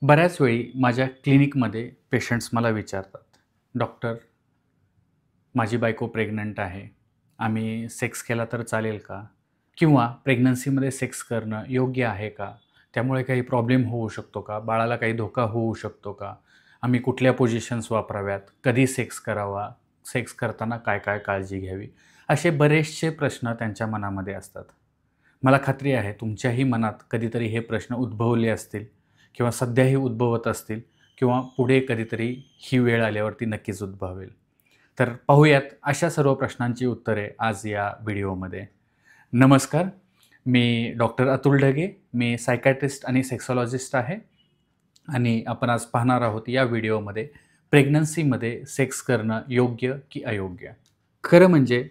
बऱ्याच वेळी माझ्या क्लिनिकमध्ये पेशंट्स मला विचारतात, "डॉक्टर, माझी बायको प्रेग्नंट आहे. आम्ही सेक्स केला तर चालेल का? किंवा प्रेग्नन्सीमध्ये सेक्स करणं योग्य आहे का? त्यामुळे काही प्रॉब्लेम होऊ शकतो का? बाळाला काही धोका होऊ शकतो का? आम्ही कुठल्या पोझिशन्स वापराव्यात? कधी सेक्स करावा? सेक्स करताना काय-काय काळजी घ्यावी?" असे बरेचसे प्रश्न त्यांच्या मनामध्ये असतात. मला खात्री आहे तुमच्याही मनात कधीतरी हे प्रश्न उद्भवले असतील किंवा सध्याही उद्भवत असतील किंवा पुढे कधीतरी ही वेळ आल्यावरती नक्कीच उद्भवेल. तर पाहूयात अशा सर्व प्रश्नांची उत्तरे आज या व्हिडिओमध्ये. नमस्कार, मी डॉक्टर अतुल ढगे. मी सायकायट्रिस्ट आणि सेक्सॉलॉजिस्ट आहे आणि आपण आज पाहणार आहोत या व्हिडिओमध्ये प्रेग्नन्सीमध्ये सेक्स करणं योग्य की अयोग्य? खरं म्हणजे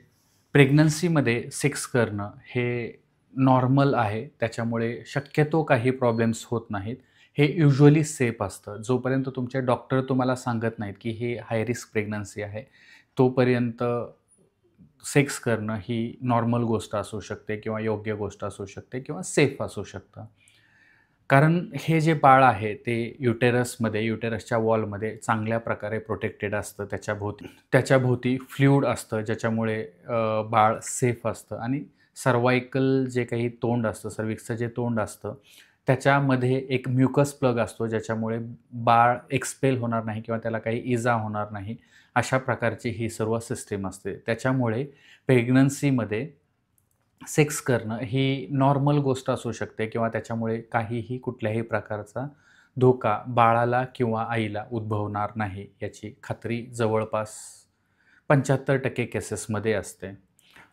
प्रेग्नन्सीमध्ये सेक्स करणं हे नॉर्मल आहे. त्याच्यामुळे शक्यतो काही प्रॉब्लेम्स होत नाहीत. हे युजुअली सेफ असतं. जोपर्यंत तुमचे डॉक्टर तुम्हाला सांगत नाहीत, की ही हाय रिस्क प्रेग्नन्सी आहे, तोपर्यंत सेक्स करणं ही नॉर्मल गोष्ट असू शकते किंवा योग्य गोष्ट असू शकते किंवा सेफ असू शकतं. कारण हे जे बाळ आहे ते युटेरसच्या वॉलमध्ये चांगल्या प्रकारे प्रोटेक्टेड असतं. त्याच्याभोवती फ्लुइड असतं ज्याच्यामुळे बाळ सेफ असतं आणि सर्व्हायकल जे काही तोंड असतं, सर्व्हिक्सचं जे तोंड असतं, त्याच्यामध्ये एक म्युकस प्लग असतो ज्याच्यामुळे बाळ एक्सपेल होणार नाही किंवा त्याला काही इजा होणार नाही. अशा प्रकारची ही सर्व सिस्टम असते. त्याच्यामुळे प्रेग्नन्सीमध्ये सेक्स करणं ही नॉर्मल गोष्ट असू शकते किंवा त्याच्यामुळे काहीही कुठल्याही प्रकारचा धोका बाळाला किंवा आईला उद्भवणार नाही याची खात्री जवळपास 75% केसेसमध्ये असते.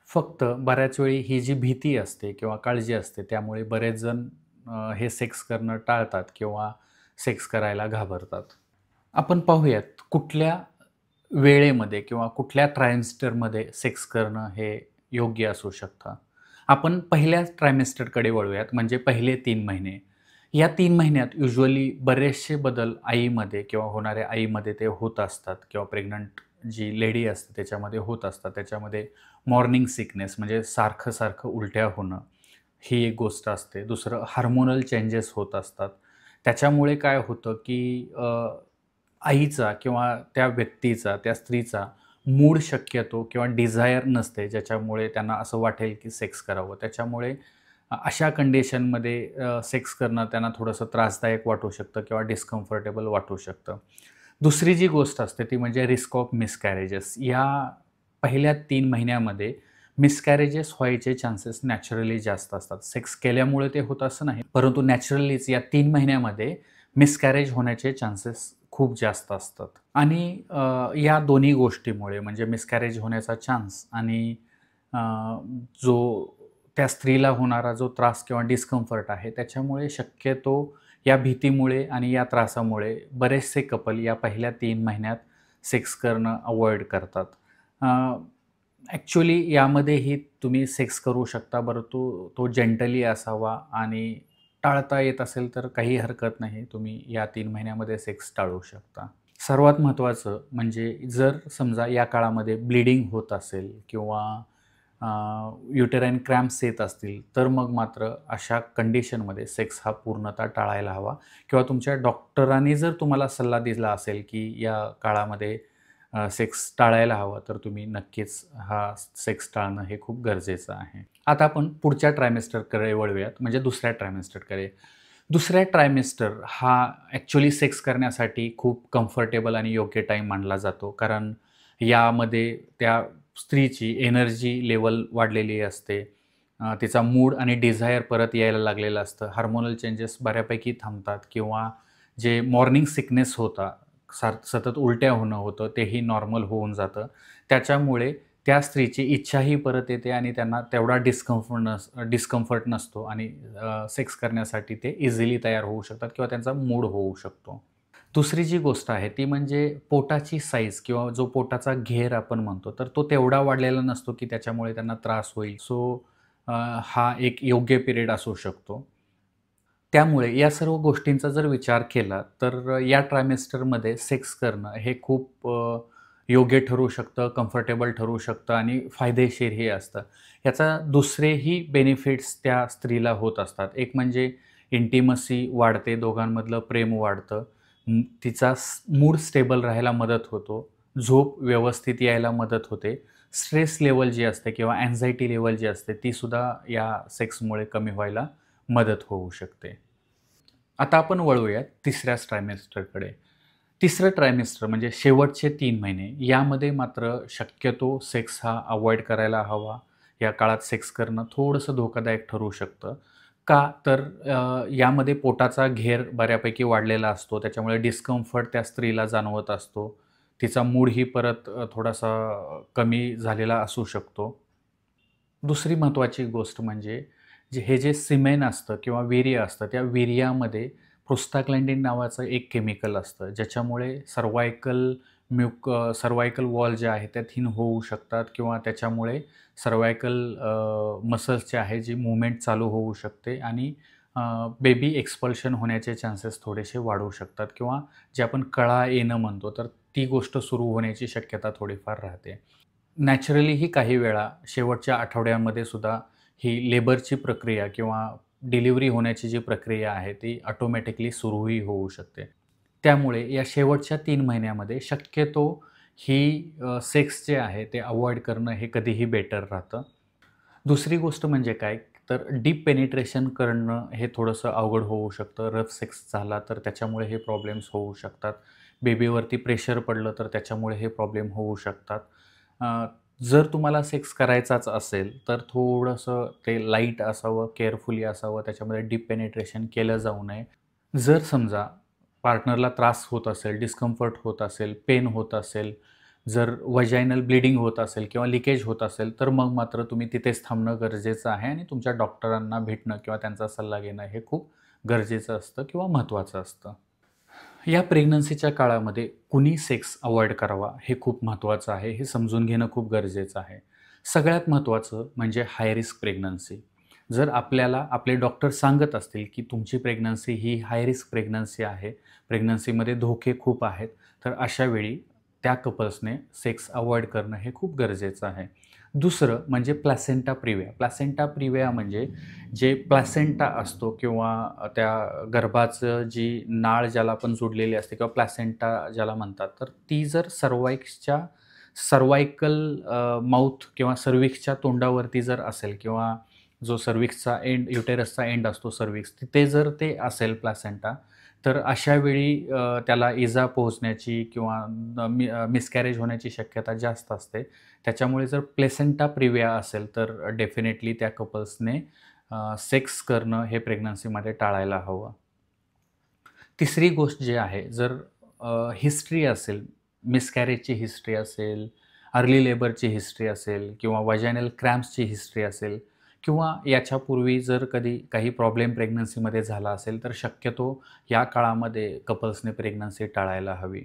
फक्त बऱ्याच वेळी ही जी भीती असते किंवा काळजी असते त्यामुळे बरेच जण हे सेक्स करणं टाळतात किंवा सेक्स करायला घाबरतात. आपण पाहूयात कुठल्या वेळेमध्ये किंवा कुठल्या ट्रायमेस्टरमध्ये सेक्स करणं हे योग्य असू शकतं. आपण पहिल्या ट्रायमेस्टरकडे वळूयात म्हणजे पहिले 3 महिने. या 3 महिन्यात युजुअली बरेचसे बदल आईमध्ये किंवा होणाऱ्या आईमध्ये ते होत असतात किंवा प्रेग्नंट जी लेडी असते त्याच्यामध्ये होत असतात. त्याच्यामध्ये मॉर्निंग सिकनेस म्हणजे सारखं-सारखं उलट्या होणं, ही एक गोष्ट असते. दुसरं हार्मोनल चेंजेस होत असतात. त्याच्यामुळे काय होतं, की आईचा किंवा त्या व्यक्तीचा, त्या स्त्रीचा मूड शक्यतो किंवा डिझायर नसते, ज्याच्यामुळे त्यांना असं वाटेल की सेक्स करावं. त्याच्यामुळे अशा कंडिशनमध्ये सेक्स करणं त्यांना थोडंसं त्रासदायक वाटू शकतं किंवा डिस्कम्फर्टेबल वाटू शकतं. दुसरी जी गोष्ट असते ती म्हणजे रिस्क ऑफ मिसकॅरेजेस. या पहिल्या 3 महिन्यामध्ये मिसकॅरेजेस व्हायचे चान्सेस नॅचरली जास्त असतात. सेक्स केल्यामुळे ते होतं असं नाही, परंतु नॅचरलीच या 3 महिन्यामध्ये मिसकॅरेज होण्याचे चान्सेस खूप जास्त असतात. आणि या दोन्ही गोष्टीमुळे म्हणजे मिसकॅरेज होण्याचा चान्स आणि अ, जो त्या स्त्रीला होणारा जो त्रास किंवा डिस्कम्फर्ट आहे, त्याच्यामुळे शक्यतो या भीतीमुळे आणि या त्रासामुळे बरेचसे कपल या पहिल्या 3 महिन्यात सेक्स करणं अव्हॉइड करतात. ॲक्चुअली यामध्येही तुम्ही सेक्स करू शकता, परंतु तो जेंटली असावा आणि टाळता येत असेल तर काही हरकत नाही. तुम्ही या 3 महिन्यामध्ये सेक्स टाळू शकता. सर्वात महत्त्वाचं म्हणजे जर समजा या काळामध्ये ब्लीडिंग होत असेल किंवा अ, युटेराईन क्रॅम्प्स येत असतील, तर मग मात्र अशा कंडिशनमध्ये सेक्स हा पूर्णतः टाळायला हवा किंवा तुमच्या डॉक्टरांनी जर तुम्हाला सल्ला दिला असेल, की या काळामध्ये सेक्स टाळायला हवा, तर तुम्ही नक्कीच हा सेक्स टाळणं हे खूप गरजेचं आहे. आता आपण पुढच्या ट्रायमेस्टरकडे वळूयात, म्हणजे दुसऱ्या ट्रायमेस्टरकडे. दुसऱ्या ट्रायमेस्टर हा ॲक्चुअली सेक्स करण्यासाठी खूप कम्फर्टेबल आणि योग्य टाईम मानला जातो. कारण यामध्ये त्या स्त्रीची एनर्जी लेव्हल वाढलेली असते. तिचा मूड आणि डिझायर परत यायला लागलेलं असतं. हार्मोनल चेंजेस बऱ्यापैकी थांबतात किंवा जे मॉर्निंग सिकनेस होता, सतत उलट्या होणं होतं, तेही नॉर्मल होऊन जातं. त्याच्यामुळे त्या स्त्रीची इच्छाही परत येते आणि त्यांना तेवढा डिस्कम्फर्ट नसतो आणि सेक्स करण्यासाठी ते इझिली तयार होऊ शकतात किंवा त्यांचा मूड होऊ शकतो. दुसरी जी गोष्ट आहे ती म्हणजे पोटाची साईज किंवा जो पोटाचा घेर आपण म्हणतो, तर तो तेवढा वाढलेला नसतो, की त्याच्यामुळे त्यांना त्रास होईल. हा एक योग्य पिरियड असू शकतो. त्यामुळे या सर्व गोष्टींचा जर विचार केला, तर या ट्रायमेस्टरमध्ये सेक्स करणं हे खूप योग्य ठरू शकतं, कम्फर्टेबल ठरू शकतं आणि फायदेशीरही असतं. याचा दुसरेही बेनिफिट्स त्या स्त्रीला होत असतात. एक म्हणजे इंटिमसी वाढते, दोघांमधलं प्रेम वाढतं. तिचा मूड स्टेबल राहायला मदत होतो. झोप व्यवस्थित यायला मदत होते. स्ट्रेस लेव्हल जी असते किंवा अँक्झायटी लेव्हल जी असते तीसुद्धा या सेक्समुळे कमी व्हायला मदत होऊ शकते. आता आपण वळूयात तिसऱ्या ट्रायमेस्टरकडे. तिसरं ट्रायमेस्टर म्हणजे शेवटचे 3 महिने, यामध्ये मात्र शक्यतो सेक्स हा अव्हॉइड करायला हवा. या काळात सेक्स करणं थोडंसं धोकादायक ठरू शकतं. का? तर यामध्ये पोटाचा घेर बऱ्यापैकी वाढलेला असतो. त्याच्यामुळे डिस्कम्फर्ट त्या स्त्रीला जाणवत असतो. तिचा मूडही परत थोडासा कमी झालेला असू शकतो. दुसरी महत्त्वाची गोष्ट म्हणजे हे जे सिमेन असतं किंवा वीर्य असतं, त्या वीर्यामध्ये प्रोस्टाग्लॅंडिन नावाचं एक केमिकल असतं, ज्याच्यामुळे सर्व्हायकल वॉल जे आहे त्या थिन होऊ शकतात किंवा त्याच्यामुळे सर्व्हायकल मसल्स जे आहे, जी मूव्हमेंट चालू होऊ शकते आणि बेबी एक्सपल्शन होण्याचे चान्सेस थोडेसे वाढू शकतात किंवा जे आपण कळा येणं म्हणतो, तर ती गोष्ट सुरू होण्याची शक्यता थोडीफार राहते. नॅचरलीही काही वेळा शेवटच्या आठवड्यामध्ये सुद्धा ही लेबरची प्रक्रिया किंवा डिलिव्हरी होण्याची जी प्रक्रिया आहे ती ऑटोमॅटिकली सुरूही होऊ शकते. त्यामुळे या शेवटच्या 3 महिन्यामध्ये शक्यतो ही सेक्स जे आहे ते अव्हॉइड करणं हे कधीही बेटर राहतं. दुसरी गोष्ट म्हणजे काय, तर डीप पेनिट्रेशन करणं हे थोडंसं अवघड होऊ शकतं. रफ सेक्स झाला तर त्याच्यामुळे हे प्रॉब्लेम्स होऊ शकतात. बेबीवरती प्रेशर पडलं तर त्याच्यामुळे हे प्रॉब्लेम होऊ शकतात. अ, जर तुम्हाला सेक्स करायचाच असेल, तर थोडंसं ते लाईट असावं, केअरफुली असावं, त्याच्यामध्ये डीप पेनिट्रेशन केलं जाऊ नये. जर समजा पार्टनरला त्रास होत असेल, डिस्कम्फर्ट होत असेल, पेन होत असेल, जर व्हाजायनल ब्लीडिंग होत असेल किंवा लीकेज होत असेल, तर मग मात्र तुम्ही तिथेच थांबणं गरजेचं आहे आणि तुमच्या डॉक्टरांना भेटणं किंवा त्यांचा सल्ला घेणं हे खूप गरजेचं असतं किंवा महत्त्वाचं असतं. या प्रेग्नन्सीच्या काळामध्ये कुणी सेक्स अव्हॉइड करावा हे खूप महत्त्वाचं आहे. हे समजून घेणं खूप गरजेचं आहे. सगळ्यात महत्त्वाचं म्हणजे हाय रिस्क प्रेग्नन्सी. जर आपल्याला आपले डॉक्टर सांगत असतील, की तुमची प्रेग्नन्सी ही हाय रिस्क प्रेग्नन्सी आहे, प्रेग्नन्सीमध्ये धोके खूप आहेत, तर अशा वेळी त्या कपल्सने सेक्स अव्हॉइड करणं हे खूप गरजेचं आहे. दुसरं म्हणजे प्लॅसेंटा प्रिव्हिया. प्लॅसेंटा प्रिव्हिया म्हणजे जे प्लॅसेंटा असतो किंवा त्या गर्भाचं जी नाळ ज्याला आपण जोडलेली असते किंवा प्लॅसेंटा ज्याला म्हणतात, तर ती जर सर्व्हायकल माउथ किंवा सर्व्हिक्सच्या तोंडावरती जर असेल किंवा जो सर्व्हिक्सचा एंड युटेरसचा एंड असतो सर्व्हिक्स, तिथे जर ते असेल प्लॅसेंटा, तर अशा वेळी त्याला इजा पोहोचण्याची किंवा मिसकॅरेज होण्याची शक्यता जास्त असते. त्याच्यामुळे जर प्लेसेंटा प्रिव्हिया असेल, तर डेफिनेटली त्या कपल्सने सेक्स करणं हे प्रेग्नन्सीमध्ये टाळायला हवं. तिसरी गोष्ट जी आहे, जर हिस्ट्री असेल, मिसकॅरेजची हिस्ट्री असेल, अर्ली लेबरची हिस्ट्री असेल किंवा व्हाजायनल क्रॅम्प्सची हिस्ट्री असेल किंवा याच्यापूर्वी जर कधी काही प्रॉब्लेम प्रेग्नन्सीमध्ये झाला असेल, तर शक्यतो या काळामध्ये कपल्सने प्रेग्नन्सी टाळायला हवी.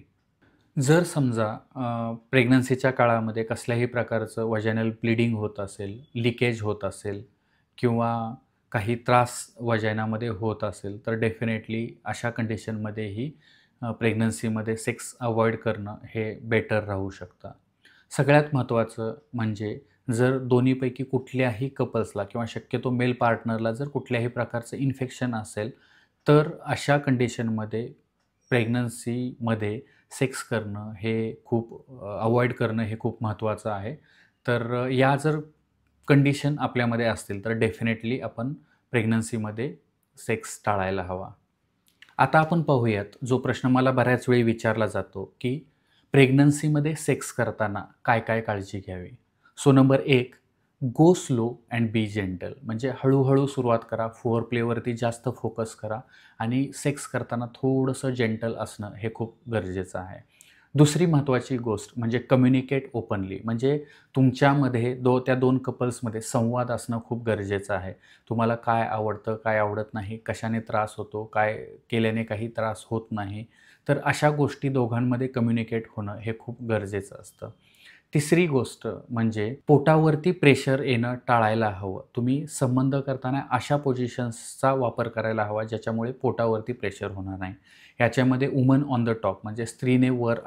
जर समजा प्रेग्नन्सीच्या काळामध्ये कसल्याही प्रकारचं व्हाजायनल ब्लीडिंग होत असेल, लीकेज होत असेल किंवा काही त्रास व्हाजायनामध्ये होत असेल, तर डेफिनेटली अशा कंडिशनमध्येही प्रेग्नन्सीमध्ये सेक्स अव्हॉइड करणं हे बेटर राहू शकतं. सगळ्यात महत्त्वाचं म्हणजे जर दोन्हीपैकी कुठल्याही कपल्सला किंवा शक्यतो मेल पार्टनरला जर कुठल्याही प्रकारचं इन्फेक्शन असेल, तर अशा कंडिशनमध्ये प्रेग्नन्सीमध्ये सेक्स करणं हे खूप अव्हॉइड करणं हे खूप महत्त्वाचं आहे. तर या जर कंडिशन आपल्यामध्ये असतील, तर डेफिनेटली आपण प्रेग्नन्सीमध्ये सेक्स टाळायला हवा. आता आपण पाहूयात, जो प्रश्न मला बऱ्याच वेळी विचारला जातो, की प्रेग्नन्सीमध्ये सेक्स करताना काय-काय काळजी घ्यावी? So number 1, go slow and B gentle. म्हणजे हळू सुरुवात करा, फोर प्लेवरती जास्त फोकस करा आणि सेक्स करताना थोडंसं जेंटल असणं हे खूप गरजेचं आहे. दुसरी महत्त्वाची गोष्ट म्हणजे कम्युनिकेट ओपनली. म्हणजे तुमच्यामध्ये त्या 2 कपल्समध्ये संवाद असणं खूप गरजेचं आहे. तुम्हाला काय आवडतं, काय आवडत नाही, कशाने त्रास होतो, काय केल्याने काही त्रास होत नाही. तर अशा गोष्टी दोघांमध्ये कम्युनिकेट होणं हे खूप गरजेचं असतं. तिसरी गोष्ट म्हणजे पोटावरती प्रेशर येणं टाळायला हवं. तुम्ही संबंध करताना अशा पोझिशन्सचा वापर करायला हवा, ज्याच्यामुळे पोटावरती प्रेशर होणार नाही. ह्याच्यामध्ये वुमन ऑन द टॉप म्हणजे स्त्रीने वर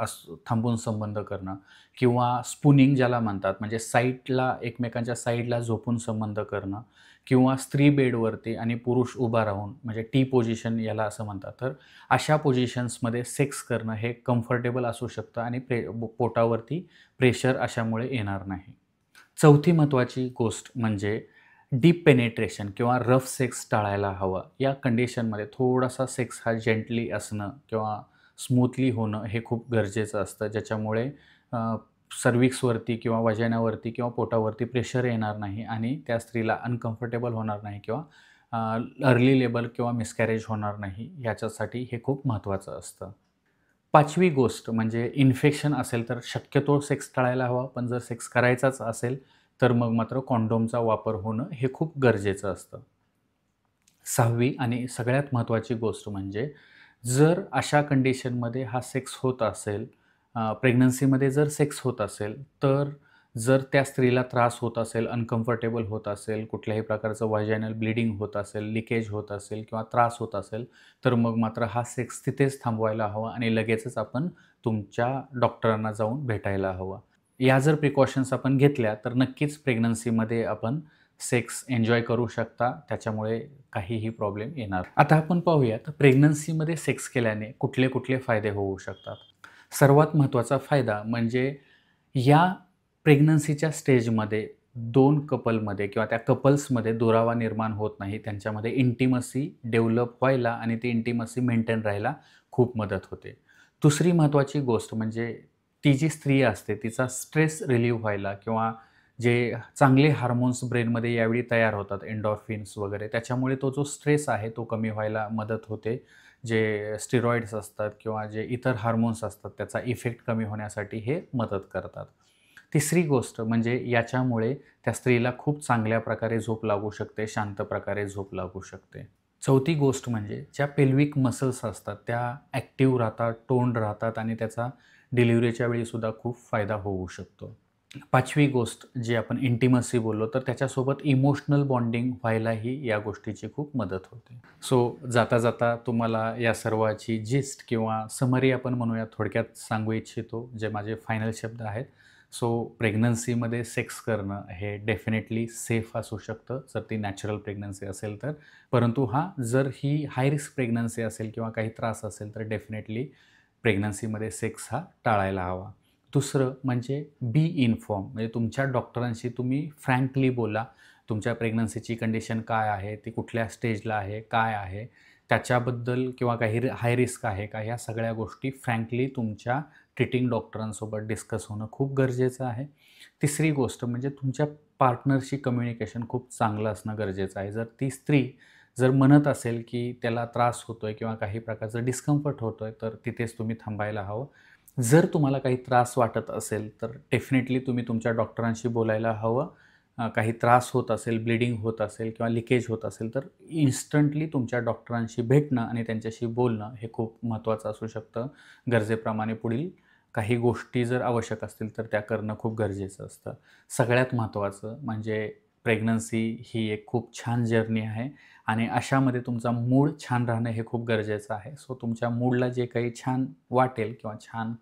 थांबून संबंध करणं किंवा स्पूनिंग ज्याला म्हणतात, म्हणजे साईडला एकमेकांच्या साईडला झोपून संबंध करणं किंवा स्त्री बेडवरती आणि पुरुष उभा राहून म्हणजे टी पोझिशन याला असं म्हणतात. तर अशा पोझिशन्समध्ये सेक्स करणं हे कम्फर्टेबल असू शकतं आणि पोटावरती प्रेशर अशामुळे येणार नाही. चौथी महत्त्वाची गोष्ट म्हणजे डीप पेनिट्रेशन किंवा रफ सेक्स टाळायला हवं. या कंडिशनमध्ये थोडासा सेक्स हा जेंटली असणं किंवा स्मूथली होणं हे खूप गरजेचं असतं. ज्याच्यामुळे सर्व्हिक्सवरती किंवा वजायनावरती किंवा पोटावरती प्रेशर येणार नाही आणि त्या स्त्रीला अनकम्फर्टेबल होणार नाही किंवा अर्ली लेबर किंवा मिसकॅरेज होणार नाही. याच्यासाठी हे खूप महत्त्वाचं असतं. पाचवी गोष्ट म्हणजे इन्फेक्शन असेल तर शक्यतो सेक्स टाळायला हवा. पण जर सेक्स करायचाच असेल तर मग मात्र कॉन्डोमचा वापर होणं हे खूप गरजेचं असतं. 6वी आणि सगळ्यात महत्त्वाची गोष्ट म्हणजे जर अशा कंडिशनमध्ये हा सेक्स होत असेल, प्रेग्नन्सीमध्ये जर सेक्स होत असेल, तर जर त्या स्त्रीला त्रास होत असेल, अनकम्फर्टेबल होत असेल, कुठल्याही प्रकारचं व्हाजायनल ब्लीडिंग होत असेल, लीकेज होत असेल किंवा त्रास होत असेल, तर मग मात्र हा सेक्स तिथेच थांबवायला हवा आणि लगेचच आपण तुमच्या डॉक्टरांना जाऊन भेटायला हवं. या जर प्रिकॉशन्स आपण घेतल्या, तर नक्कीच प्रेग्नन्सीमध्ये आपण सेक्स एन्जॉय करू शकता. त्याच्यामुळे काहीही प्रॉब्लेम येणार. आता आपण पाहूयात प्रेग्नन्सीमध्ये सेक्स केल्याने कुठले-कुठले फायदे होऊ शकतात. सर्वात महत्त्वाचा फायदा म्हणजे या प्रेग्नन्सीच्या स्टेजमध्ये 2 कपलमध्ये किंवा त्या कपल्समध्ये दुरावा निर्माण होत नाही. त्यांच्यामध्ये इंटिमसी डेव्हलप व्हायला आणि ती इंटिमसी मेंटेन राहायला खूप मदत होते. दुसरी महत्त्वाची गोष्ट म्हणजे ती जी स्त्री असते तिचा स्ट्रेस रिलीव्ह व्हायला किंवा जे चांगले हार्मोन्स ब्रेनमध्ये यावेळी तयार होतात एंडॉर्फिन्स वगैरे त्याच्यामुळे तो जो स्ट्रेस आहे तो कमी व्हायला मदत होते. जे स्टिरॉइड्स असतात किंवा जे इतर हार्मोन्स असतात त्याचा इफेक्ट कमी होण्यासाठी हे मदत करतात. तिसरी गोष्ट म्हणजे याच्यामुळे त्या स्त्रीला खूप चांगल्या प्रकारे झोप लागू शकते, शांत प्रकारे झोप लागू शकते. चौथी गोष्ट म्हणजे ज्या पेल्विक मसल्स असतात त्या ॲक्टिव्ह राहतात, टोन्ड राहतात आणि त्याचा डिलिव्हरीच्या वेळीसुद्धा खूप फायदा होऊ शकतो. पाचवी गोष्ट जी आपण इंटिमसी बोललो, तर त्याच्यासोबत इमोशनल बॉन्डिंग व्हायलाही या गोष्टीची खूप मदत होते. सो जाता-जाता तुम्हाला या सर्वाची जिस्ट किंवा समरी आपण म्हणूया थोडक्यात सांगू इच्छितो, जे माझे फायनल शब्द आहेत. सो प्रेग्नन्सीमध्ये सेक्स करणं हे डेफिनेटली सेफ असू शकतं, जर ती नॅचरल प्रेग्नन्सी असेल तर. परंतु जर ही हाय रिस्क प्रेग्नन्सी असेल किंवा काही त्रास असेल, तर डेफिनेटली प्रेग्नन्सीमध्ये सेक्स हा टाळायला हवा. दुसरं म्हणजे बी इन्फॉर्म म्हणजे तुमच्या डॉक्टरांशी तुम्ही फ्रँकली बोला. तुमच्या प्रेग्नन्सीची कंडिशन काय आहे? ती कुठल्या स्टेजला आहे? काय आहे? त्याच्याबद्दल किंवा काही हाय रिस्क आहे का? ह्या सगळ्या गोष्टी फ्रँकली तुमच्या ट्रीटिंग डॉक्टरांसोबत डिस्कस होणं खूप गरजेचं आहे. तिसरी गोष्ट म्हणजे तुमच्या पार्टनरशी कम्युनिकेशन खूप चांगलं असणं गरजेचं आहे. जर ती स्त्री जर म्हणत असेल, की त्याला त्रास होतोय किंवा काही प्रकारचं डिस्कम्फर्ट होतोय, तर तिथेच तुम्ही थांबायला हवं. जर तुम्हाला काही त्रास वाटत असेल, तर डेफिनेटली तुम्ही तुमच्या डॉक्टरांशी बोलायला हवं. काही त्रास होत असेल, ब्लीडिंग होत असेल किंवा लिकेज होत असेल, तर इन्स्टंटली तुमच्या डॉक्टरांशी भेटणं आणि त्यांच्याशी बोलणं हे खूप महत्त्वाचं असू शकतं. गरजेप्रमाणे पुढील काही गोष्टी जर आवश्यक असतील, तर त्या करणं खूप गरजेचं असतं. सगळ्यात महत्त्वाचं म्हणजे प्रेग्नन्सी ही एक खूप छान जर्नी आहे आणि अशामध्ये तुमचा मूड छान राहणं हे खूप गरजेचं आहे. सो तुमच्या मूडला जे काही छान वाटेल किंवा छान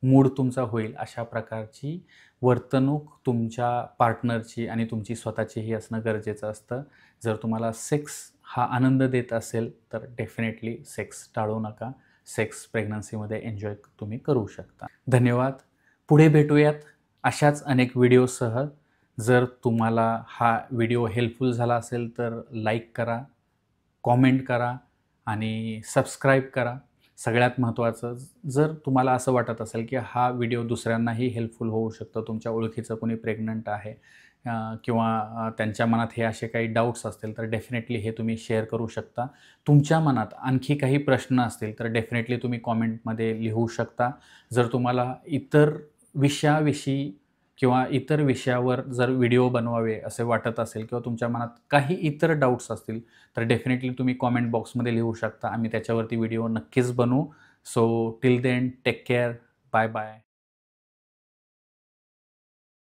मूड तुमचा होईल अशा प्रकारची वर्तणूक तुमच्या पार्टनरची आणि तुमची स्वतःचीही असणं गरजेचं असतं. जर तुम्हाला सेक्स हा आनंद देत असेल, तर डेफिनेटली सेक्स टाळू नका. सेक्स प्रेग्नन्सीमध्ये एन्जॉय तुम्ही करू शकता. धन्यवाद. पुढे भेटूयात अशाच अनेक व्हिडिओसह. जर तुम्हाला हा व्हिडिओ हेल्पफुल झाला असेल, तर लाईक करा, कॉमेंट करा आणि सबस्क्राईब करा. सगळ्यात महत्त्वाचं जर तुम्हाला असं वाटत असेल, की हा व्हिडिओ दुसऱ्यांनाही हेल्पफुल होऊ शकतो, तुमच्या ओळखीचं कोणी प्रेग्नंट आहे किंवा त्यांच्या मनात हे असे काही डाऊट्स असतील, तर डेफिनेटली हे तुम्ही शेअर करू शकता. तुमच्या मनात आणखी काही प्रश्न असतील, तर डेफिनेटली तुम्ही कॉमेंटमध्ये लिहू शकता. जर तुम्हाला इतर विषयाविषयी किंवा इतर विषयावर जर व्हिडिओ बनवावे असे वाटत असेल किंवा तुमच्या मनात काही इतर डाऊट्स असतील, तर डेफिनेटली तुम्ही कॉमेंट बॉक्समध्ये लिहू शकता. आम्ही त्याच्यावरती व्हिडिओ नक्कीच बनवू. So till then take care. Bye bye.